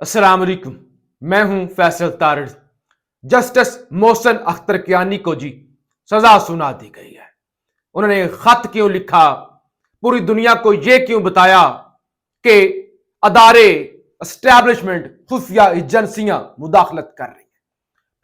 अस्सलाम वालेकुम। मैं हूं फैसल तारड़। जस्टिस मोहसिन अख्तर कियानी को जी सजा सुना दी गई है। उन्होंने खत क्यों लिखा, पूरी दुनिया को यह क्यों बताया कि अदारे, एस्टैब्लिशमेंट, खुफिया एजेंसियां मुदाखलत कर रही हैं।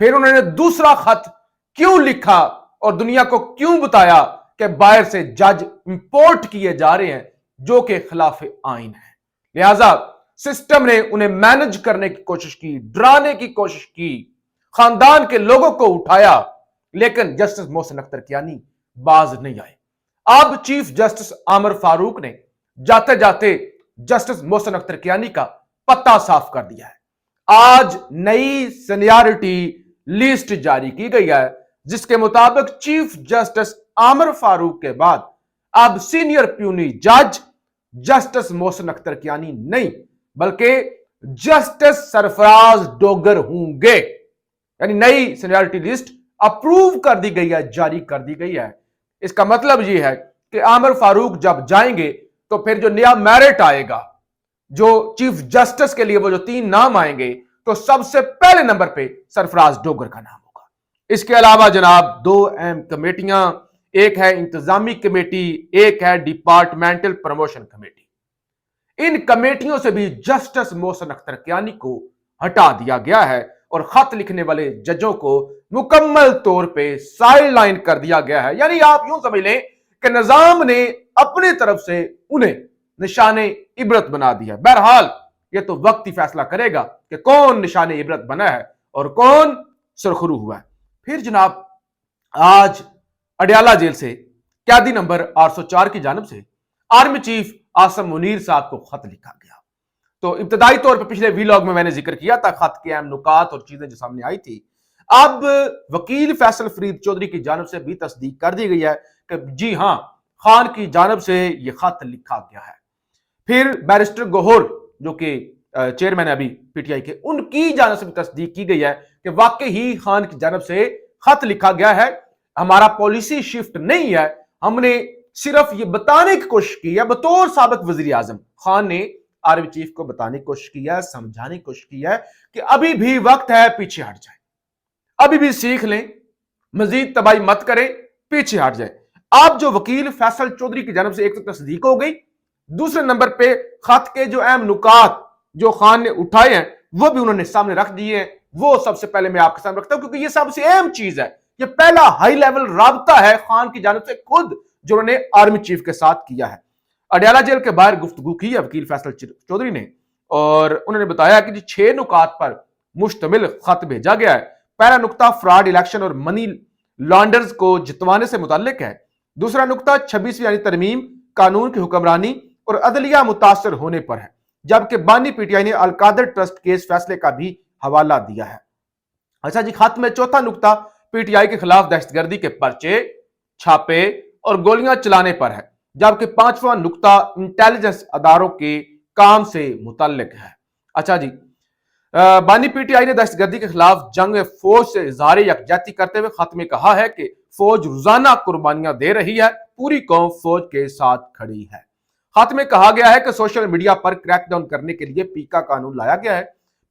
फिर उन्होंने दूसरा खत क्यों लिखा और दुनिया को क्यों बताया कि बाहर से जज इंपोर्ट किए जा रहे हैं जो कि खिलाफ आइन है। लिहाजा सिस्टम ने उन्हें मैनेज करने की कोशिश की, डराने की कोशिश की, खानदान के लोगों को उठाया, लेकिन जस्टिस मोहसिन अख्तर कियानी बाज नहीं आए। अब चीफ जस्टिस आमिर फारूक ने जाते जाते जस्टिस मोहसिन अख्तर कियानी का पत्ता साफ कर दिया है। आज नई सीनियरिटी लिस्ट जारी की गई है जिसके मुताबिक चीफ जस्टिस आमिर फारूक के बाद अब सीनियर प्यूनी जज जस्टिस मोहसिन अख्तर कियानी नहीं बल्कि जस्टिस सरफराज डोगर होंगे। यानी नई सीनियरिटी लिस्ट अप्रूव कर दी गई है, जारी कर दी गई है। इसका मतलब यह है कि आमिर फारूक जब जाएंगे तो फिर जो नया मेरिट आएगा, जो चीफ जस्टिस के लिए वो जो 3 नाम आएंगे, तो सबसे पहले नंबर पे सरफराज डोगर का नाम होगा। इसके अलावा जनाब 2 अहम कमेटियां, एक है इंतजामी कमेटी, एक है डिपार्टमेंटल प्रमोशन कमेटी। इन कमेटियों से भी जस्टिस मोहसिन अख्तर कियानी को हटा दिया गया है और खत लिखने वाले जजों को मुकम्मल तौर पे साइड लाइन कर दिया गया है। यानी आप यूं समझ लें कि निजाम ने अपनी तरफ से उन्हें निशाने इबरत बना दिया। बहरहाल यह तो वक्त ही फैसला करेगा कि कौन निशाने इबरत बना है और कौन सुरखरू हुआ है। फिर जनाब आज अडयाला जेल से कैदी नंबर 804 की जानब से आर्मी चीफ आसम मुनीर साहब को खत लिखा गया। तो इब्तदाई तौर पर पिछले वीलॉग में मैंने जिक्र किया था खत के अहम नुकात और चीजें जो सामने आई थी। अब वकील फैसल फरीद चौधरी की जानब से भी तस्दीक कर दी गई है कि जी हां, खान की जानब से यह खत लिखा गया है। फिर बैरिस्टर गोहर जो कि चेयरमैन है अभी पीटीआई के, उनकी जानब से भी तस्दीक की गई है कि वाकई ही खान की जानब से खत लिखा गया है। हमारा पॉलिसी शिफ्ट नहीं है, हमने सिर्फ ये बताने की कोशिश की है, बतौर साबिक वजीर आजम खान ने आर्मी चीफ को बताने की कोशिश की है, समझाने की कोशिश की है कि अभी भी वक्त है, पीछे हट जाए, अभी भी सीख लें, मजीद तबाही मत करें, पीछे हट जाए। आप जो वकील फैसल चौधरी की जानब से एक तो तस्दीक हो गई, दूसरे नंबर पे खत के जो अहम नुकात जो खान ने उठाए हैं वो भी उन्होंने सामने रख दिए हैं। वो सबसे पहले मैं आपके सामने रखता हूं क्योंकि ये सबसे अहम चीज है। ये पहला हाई लेवल राबता है खान की जानब से खुद जो उन्होंने आर्मी चीफ के साथ किया है। अडयाला जेल के बाहर गुफ्तगू की है वकील फैसल चौधरी ने और उन्होंने बताया कि 6 नुकात पर मुश्तमिल खत भेजा गया है। पहला नुकता फ्रॉड इलेक्शन और मनी लॉन्डर्स को जितवाने से मुताल्लिक है। दूसरा नुकता 26वीं यानी तरमीम, कानून की हुक्मरानी और अदलिया मुतासर होने पर है। जबकि बानी पीटीआई ने अलकादर ट्रस्ट केस फैसले का भी हवाला दिया है। अच्छा जी, खत में चौथा नुकता पीटीआई के खिलाफ दहशतगर्दी के पर्चे, छापे और गोलियां चलाने पर है। जबकि 5वां नुकता इंटेलिजेंस अदारों के काम से मुतल्लिक है। अच्छा जी, बानी पीटीआई ने दहशतगर्दी के खिलाफ जंग में फौज से इज़हार यकजहती करते हुए खत में कहा है कि फौज रोजाना कुर्बानियां दे रही है, पूरी कौम फौज के साथ खड़ी है। खत में कहा गया है कि सोशल मीडिया पर क्रैकडाउन करने के लिए पीका कानून लाया गया है।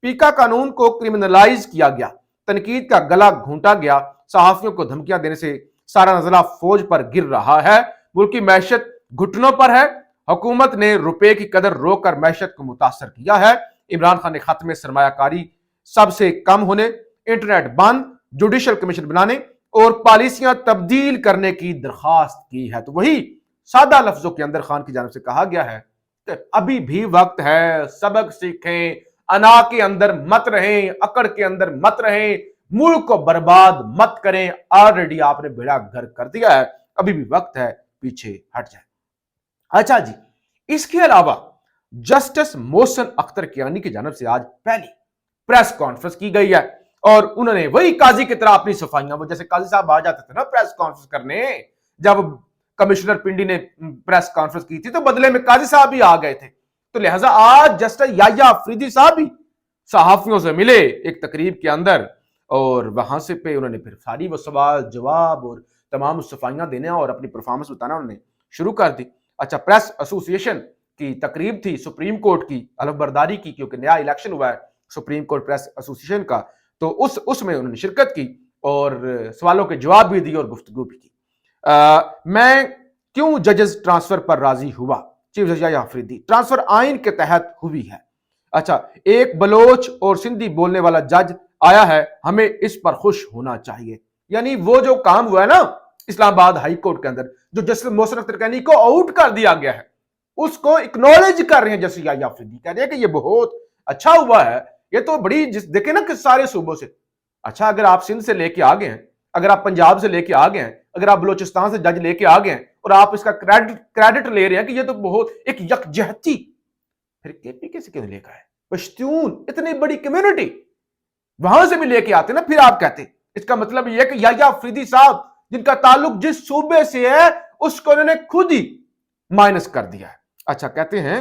पीका कानून को क्रिमिनलाइज किया गया, तनकीद का गला घूंटा गया, सहाफियों को धमकियां देने से सारा नजरा फौज पर गिर रहा है, मुल्क की मैशत घुटनों पर है, हुकूमत ने रुपए की कदर रोककर मैशत को मुतासर किया है। इमरान खान ने खत में सरमायाकारी सबसे कम होने, इंटरनेट बंद, जुडिशल कमीशन बनाने और पॉलिसियां तब्दील करने की दरखास्त की है। तो वही सादा लफ्जों के अंदर खान की जानब से कहा गया है कि अभी भी वक्त है, सबक सीखें, अना के अंदर मत रहें, अकड़ के अंदर मत रहें, मुल्क को बर्बाद मत करें। ऑलरेडी आपने बेड़ा घर कर दिया है, अभी भी वक्त है, पीछे हट जाए। अच्छा जी, इसके अलावा जस्टिस मोहसिन अख्तर कियानी की जानब से आज पहली प्रेस कॉन्फ्रेंस की गई है और उन्होंने वही काजी की तरह अपनी सफाइयां, वो जैसे काजी साहब आ जाते थे ना प्रेस कॉन्फ्रेंस करने, जब कमिश्नर पिंडी ने प्रेस कॉन्फ्रेंस की थी तो बदले में काजी साहब भी आ गए थे। तो लिहाजा आज जस्टिस याह्या अफरीदी साहब भी सहाफियों से मिले एक तकरीब के अंदर और वहां से पे उन्होंने फिर सारी वो सवाल जवाब और तमाम सफाइयां देने और अपनी परफॉर्मेंस बताना उन्होंने शुरू कर दी। अच्छा, प्रेस एसोसिएशन की तकरीब थी सुप्रीम कोर्ट की अलफ बर्दारी की, क्योंकि नया इलेक्शन हुआ है सुप्रीम कोर्ट प्रेस एसोसिएशन का, तो उसमें उन्होंने शिरकत की और सवालों के जवाब भी दिए और गुफ्तगू भी की। मैं क्यों जजेस ट्रांसफर पर राजी हुआ? Chief justice Yahya Afridi, transfer आइन के तहत हुई है। अच्छा, एक बलोच और सिंधी बोलने वाला जज आया है, हमें इस पर खुश होना चाहिए। यानी वो जो काम हुआ है ना इस्लामाबाद हाई कोर्ट के अंदर, जो जस्टिस मोहसिन अख्तर कैनी को आउट कर दिया गया है, उसको एक्नॉलेज कर रहे हैं जस्टिस याह्या अफरीदी, कह रहे हैं कि ये बहुत अच्छा हुआ है। ये तो बड़ी देखे ना कि सारे सूबों से, अच्छा अगर आप सिंध से लेके आ गए हैं, अगर आप पंजाब से लेके आ गए हैं, अगर आप बलोचिस्तान से जज लेके आ गए हैं और आप इसका क्रेडिट ले रहे हैं कि ये तो बहुत एक यकजहती, फिर केपीके से क्यों लेकर आए? पश्तून इतनी बड़ी कम्युनिटी वहां से भी लेके आते ना, फिर आप कहते इसका मतलब यह कि याह्या अफरीदी साहब जिनका ताल्लुक जिस सूबे से है उसको उन्होंने खुद ही माइनस कर दिया है। अच्छा, कहते हैं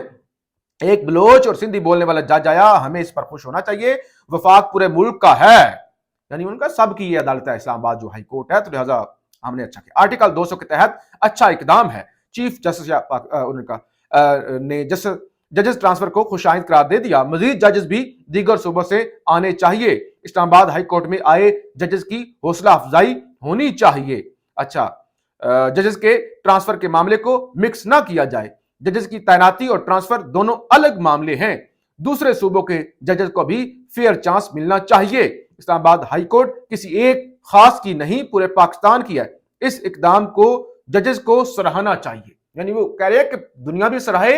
एक बलोच और सिंधी बोलने वाला जज आया, हमें इस पर खुश होना चाहिए, वफाक पूरे मुल्क का है, यानी उनका सबकी ये अदालत है इस्लामाबाद जो हाई कोर्ट है, तो लिहाजा हमने अच्छा किया। आर्टिकल 200 के तहत अच्छा इकदाम है। चीफ जस्टिस उनका ने जजेस ट्रांसफर को खुशाइंद करार दे दिया। मजीद जजेस भी दीगर सूबों से आने चाहिए। इस्लामाबाद हाई कोर्ट में आए जजेस की हौसला अफजाई होनी चाहिए। अच्छा, जजेस के ट्रांसफर के मामले को मिक्स ना किया जाए। जजेस की तैनाती और ट्रांसफर दोनों अलग मामले हैं। दूसरे सूबों के जजेस को भी फेयर चांस मिलना चाहिए। इस्लामाबाद हाई कोर्ट किसी एक खास की नहीं, पूरे पाकिस्तान की है। इस इकदाम को जजेस को सराहना चाहिए। यानी वो कह रहे हैं कि दुनिया भी सराहे,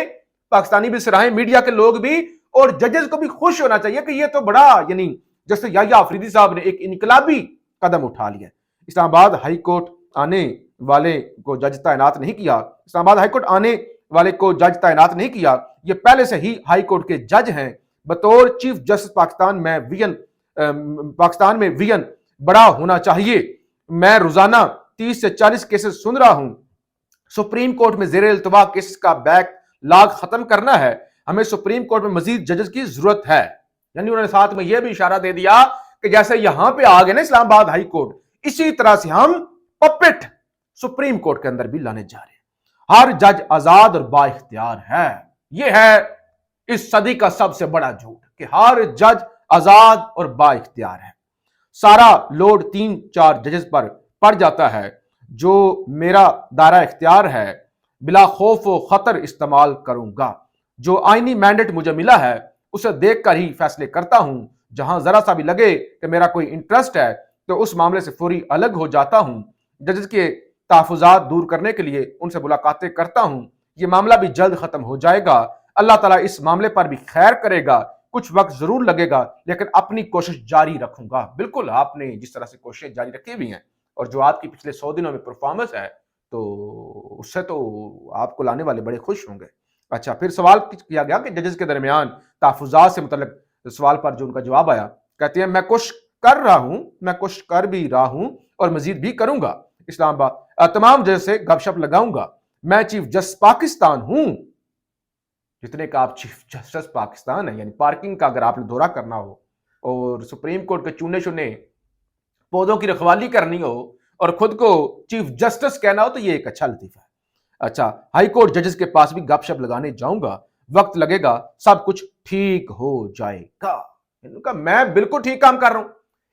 पाकिस्तानी भी सराहे, मीडिया के लोग भी, और जजेस को भी खुश होना चाहिए कि ये तो बड़ा, यानी जैसे याह्या अफरीदी साहब ने एक इनकलाबी कदम उठा लिया। इस्लामाबाद हाई कोर्ट आने वाले को जज तैनात नहीं किया। इस्लामाबाद हाई कोर्ट आने वाले को जज तैनात नहीं किया। ये पहले से ही हाई कोर्ट के जज हैं। बतौर चीफ जस्टिस पाकिस्तान में विजन बड़ा होना चाहिए। मैं रोजाना 30 से 40 केसेस सुन रहा हूं। सुप्रीम कोर्ट में जेर इल्तवा केसेस का बैकलॉग खत्म करना है। हमें सुप्रीम कोर्ट में मजीद जजेस की जरूरत है। यानी उन्होंने साथ में यह भी इशारा दे दिया कि जैसे यहां पे आ गए ना इस्लामाबाद हाई कोर्ट, इसी तरह से हम पपेट सुप्रीम कोर्ट के अंदर भी लाने जा रहे हैं। हर जज आजाद और बाइख्तियार है। यह है इस सदी का सबसे बड़ा झूठ कि हर जज आजाद और बाइख्तियार है। सारा लोड 3-4 जजेस पर पड़ जाता है। जो मेरा दायरा इख्तियार है बिला खौफ व खतर इस्तेमाल करूंगा। जो आईनी मैंडेट मुझे मिला है उसे देखकर ही फैसले करता हूं। जहां जरा सा भी लगे कि मेरा कोई इंटरेस्ट है तो उस मामले से फौरी अलग हो जाता हूं। जजेस के तहफुजात दूर करने के लिए उनसे मुलाकातें करता हूं। यह मामला भी जल्द खत्म हो जाएगा। अल्लाह ताला इस मामले पर भी खैर करेगा। कुछ वक्त जरूर लगेगा लेकिन अपनी कोशिश जारी रखूंगा। बिल्कुल, आपने जिस तरह से कोशिश जारी रखी हुई हैं और जो आपकी पिछले 100 दिनों में परफॉर्मेंस है, तो उससे तो आपको लाने वाले बड़े खुश होंगे। अच्छा, फिर सवाल किया गया कि जजेस के दरमियान तहफुजात से मुतल्लिक सवाल पर जो उनका जवाब आया, कहते हैं मैं कोशिश कर रहा हूं, मैं कोशिश कर भी रहा हूं और मजीद भी करूंगा। इस्लामाबाद तमाम जजेस से गपशप लगाऊंगा। मैं चीफ जस्टिस पाकिस्तान हूं। जितने का आप चीफ जस्टिस पाकिस्तान है, यानी पार्किंग का अगर आपने दौरा करना हो और सुप्रीम कोर्ट के चुने चुने पौधों की रखवाली करनी हो और खुद को चीफ जस्टिस कहना हो, तो ये एक अच्छा लतीफा है। अच्छा, हाई कोर्ट जजेस के पास भी गपशप लगाने जाऊंगा। वक्त लगेगा, सब कुछ ठीक हो जाएगा। इनका मैं बिल्कुल ठीक काम कर रहा हूं,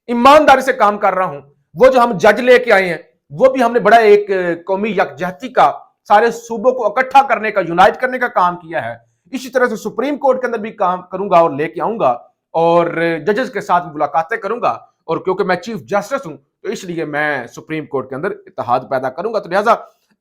ईमानदारी से काम कर रहा हूं। वो जो हम जज लेके आए हैं वो भी हमने बड़ा एक कौमी यकजहती का, सारे सूबों को इकट्ठा करने का, यूनाइट करने का काम किया है। इसी तरह से सुप्रीम कोर्ट के अंदर भी काम करूंगा और लेके आऊंगा और जजेस के साथ मुलाकातें करूंगा। और क्योंकि मैं चीफ जस्टिस हूं तो इसलिए मैं सुप्रीम कोर्ट के अंदर इत्तेहाद पैदा करूंगा। तो लिहाजा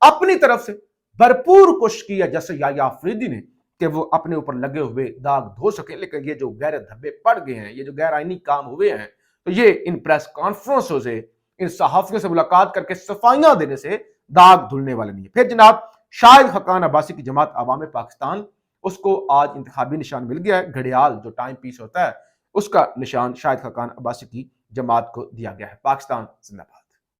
अपनी तरफ से भरपूर कोशिश की है जैसे याह्या अफरीदी ने कि वो अपने ऊपर लगे हुए दाग धो सके। लेकिन ये जो गहरे धब्बे पड़ गए हैं, ये जो गैर आईनी काम हुए हैं, तो ये इन प्रेस कॉन्फ्रेंसों से, इन सहाफियों से मुलाकात करके सफाइयां देने से दाग धुलने वाले नहीं है। फिर जनाब शाहिद खकान अब्बासी की जमात अवाम पाकिस्तान, उसको आज इंतखाबी निशान मिल गया है। घड़ियाल जो टाइम पीस होता है उसका निशान शाहिद खकान अब्बासी की जमात को दिया गया है। पाकिस्तान जिंदाबाद।